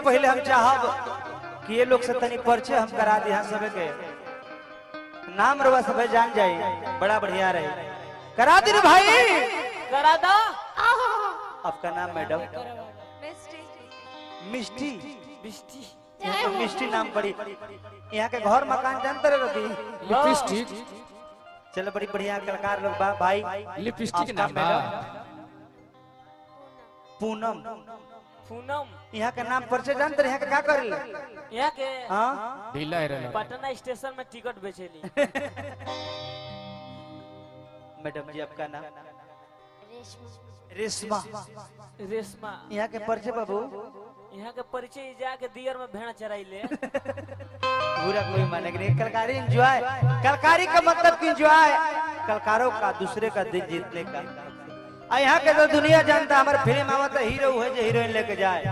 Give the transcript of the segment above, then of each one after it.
पहले हम चाहब कि ये लोग से तनी परिचय हम करा दी सब के नाम रवा सब जान जाए, बड़ा बढ़िया रहे। करा दी भाई, करा दो। आपका नाम मैडम? मिष्टी। मिष्टी तो मिष्टी नाम पड़ी। यहाँ के घर मकान जानते रहे? लिपस्टिक। चलो बड़ी बढ़िया कलाकार लोग बा भाई। लिपस्टिक नाम मैडम पूनम। पूनम यहाँ के नाम परिचय जानते रहे? यहाँ के क्या करेले? यहाँ के हाँ ढीला है पटना स्टेशन में टिकट बेचेली। मैडम जी आपका नाम? रेशमा। रेशमा। यहाँ के परिचय बाबू? यहाँ के परिचय जाके दियर में भेड़ चराइले। पूरा कोई माने नहीं। कलकारी एंजॉय, कलकारी का मतलब एंजॉय, कलकारों का दूसरे का दिल जीतने का। यहाँ के तो दुनिया जानता, हमारे फिल्म आवत है हीरो है जो हीरोइन लेके जाए।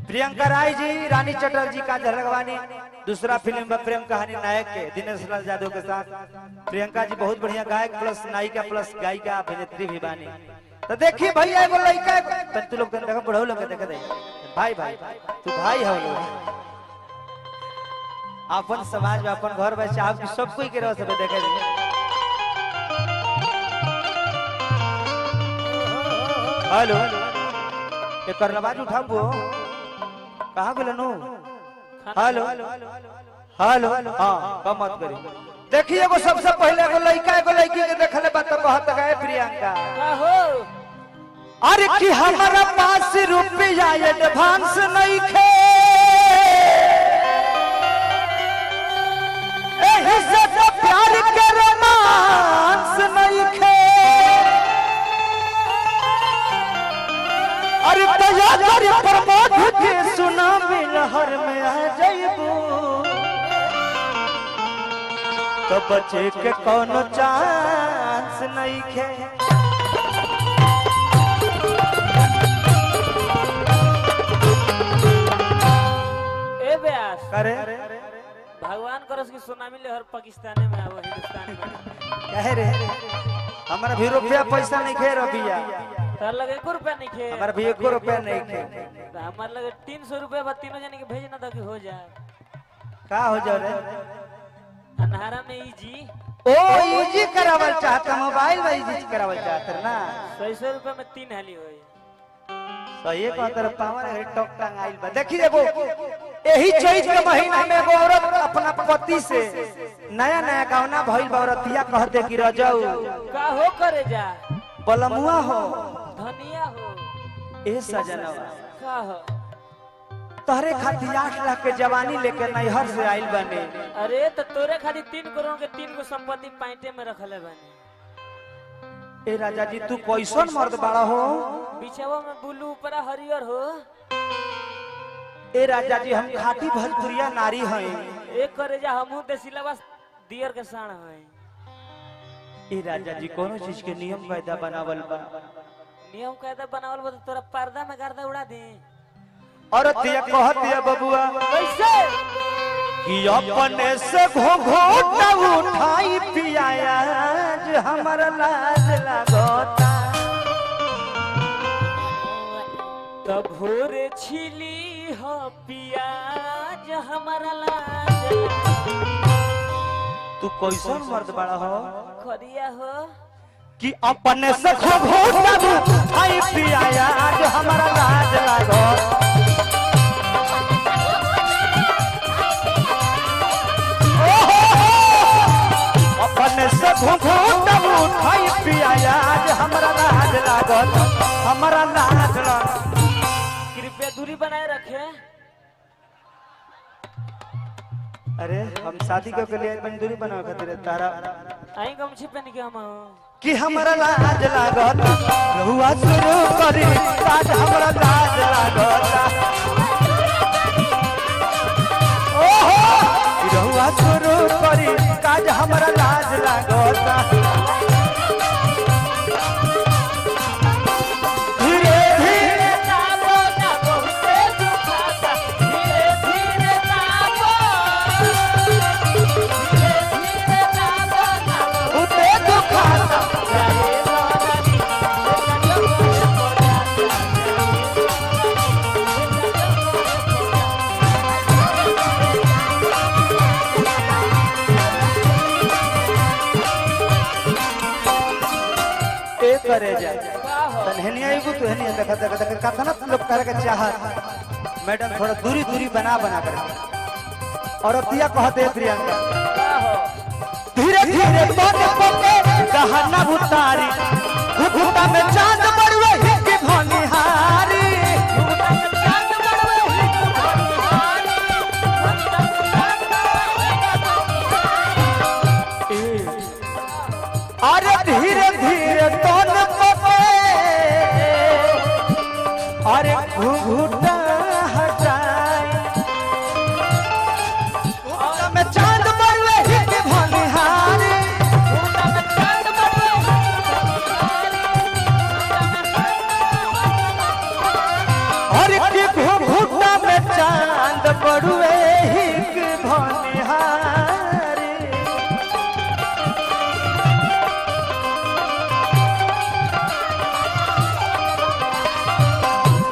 प्रियंका राय जी, रानी चटर्जी, काजल राघवानी। दूसरा फिल्म प्रेम कहानी नायक के दिनेश लाल यादव के साथ। प्रियंका जी बहुत बढ़िया गायक प्लस नायिका प्लस गायिका अभिनेत्री भी बानी। तो देखिए भैया एगो लड़का तू लोग देखो, बढ़ो लोग देखे दे भाई भाई तू भाई हो लोग। अपन समाज में अपन घर में चाहब कि सब कोई के रह सब देखे दे। हेलो एक आवाज उठाबो, कहाँ गेल नो? हेलो हेलो हाँ कम मत करी। देखिए एगो सबसे पहले एगो लड़का एगो लड़की के देखले बात कहत गए प्रियंका हो अरे कि हमारा पास रुपया एडवांस नहीं खे, एही से तो प्यार के रोमांस नहीं खे। अरे दया कर प्रमोद के सुना मिलहर में आ जाइबू, तो बचे के कोनो चांस नहीं खे। अरे भगवान करस की सुनामी ले हर पाकिस्तान में आवो हिंदुस्तान में कहे रे हमारा भी रुपया पैसा नहीं खे रबिया, तार लगे 1 रुपया नहीं खे, हमारा भी 1 रुपया नहीं खे। तो हमार लगे 300 रुपया बा तीनों जने के भेज ना दो कि हो जाए। का हो जाओ रे? अनहारा में इजी ओ इजी करावल चाहता, मोबाइल में इजी करावल चाहता ना। 100 रुपया में 3 हाली होई। तो ये कहतर पावर है टॉक टांग आइल बा। देखी देखो यही चैत के महीना में एगो औरत अपना पति से नया नया गहना भइल बा। औरतिया कहते कि रजऊ का हो करे जा, बलमुआ हो, धनिया हो, ए सजनवा का हो तोहरे खातिर 8 लाख के जवानी लेके नैहर से आइल बने। अरे तो तोरे खाली 3 करोड़ के 3 गो संपत्ति पाइटे में रखले बानी। ए राजा जी तू कैसन मर्द बाड़ा हो? बिछावा में ब्लू ऊपर हरियर हो। ए राजा जी हम खाटी भोजपुरिया नारी हैं। एक करे जा हमहू देसिला बस दियर के साण है। ए राजा जी कोनो चीज के नियम कायदा बनावल बा। नियम कायदा बनावल बा तो तोरा पर्दा में गर्दा उड़ा दे। औरतिया कहतिया बबुआ कैसे कि अपने से घोघोटा उठाई पियाया जो हमारा लाज लगोता, तब भोरे छिली हो पियाज हमारा लाज। तू कैसन मर्द बड़ा हो? खरिया हो कि अपने से घोघोटा उठाई पियाया जो हमारा लाज लगोता। अपने से घोघोटा उठाई पियाया जो हमारा लाज लगोता, हमारा लाज लगोता। कृपया दूरी बनाए रखे। अरे हम शादी के लिए दूरी बनाओ खातिर तारा आई गमछी पहन के हम कि हमारा लाज लागता, रहुआ शुरू करी आज हमारा लाज लागता। ओहो रहुआ शुरू करी आज हमारा लाज लागता। धीरे धीरे ताबो ना बहुते दुखाता, धीरे धीरे ताबो, धीरे धीरे ताबो ना उते दुखाता। जाए रोनी करे जाए तनहनिया एगो तो हनिया देखा देखा देखा कथन लोग करे के चाहत मैडम थोड़ा दूरी दूरी बना बना कर और अतिया कहते प्रियंका धीरे धीरे बन पके गहना भुतारी घुघुटा में चांद बड़वे के भनिहारी अरे धीरे धीरे तन पके अरे घुघुटा हटाए घुघुटा में चांद बड़वे के भनिहारी अरे के घुघुटा में चांद बड़वे के भनिहारी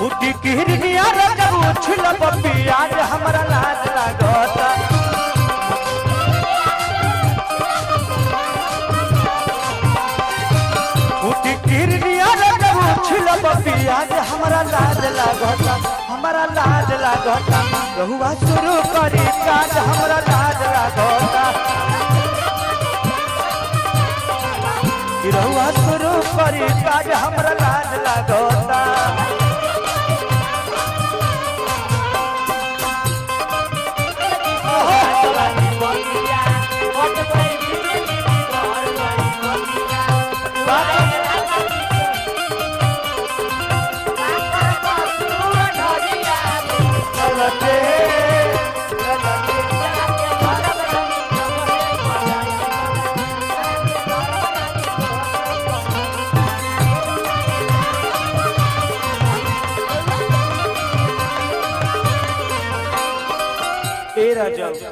उठी किरनिया रगब उछल बपिया हमरा लाज लागता उठी किरनिया रगब उछल बपिया हमरा लाज लागता हमरा लाज लागता रहुआ शुरू करी काज हमरा लाज लागता रहुआ शुरू करी काज हमरा लाज लागता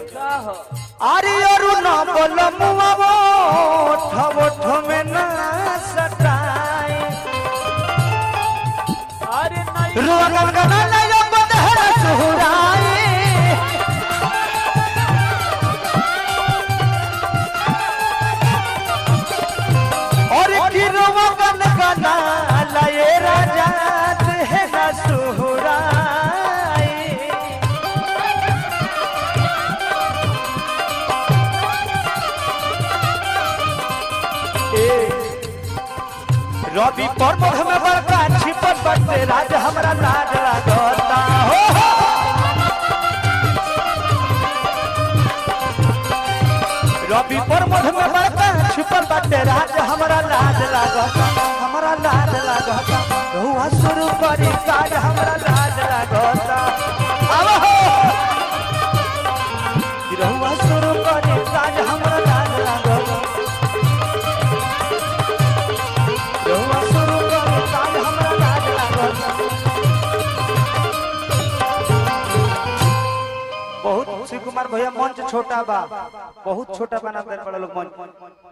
अरे अरु न बोल मुआवो ठवो ठमे ना सटाए अरे नहीं रोगन गना लयो बदहरा सुहराए और की रोगन गना लये राजा है ना सुहराए रवि पर्व में बड़का छिपट बटते राज हमरा लाज लागता हो रवि पर्व में बड़का छिपट बटते राज हमरा लाज लागता हमरा लाज लागता रहुआ शुरू करी काज हमरा लाज लागता आवा हो रहुआ शुरू करी काज हमरा लाज लागता बहुत शिव कुमार भैया मंच छोटा बा बहुत छोटा बना दे पड़ा लोग मंच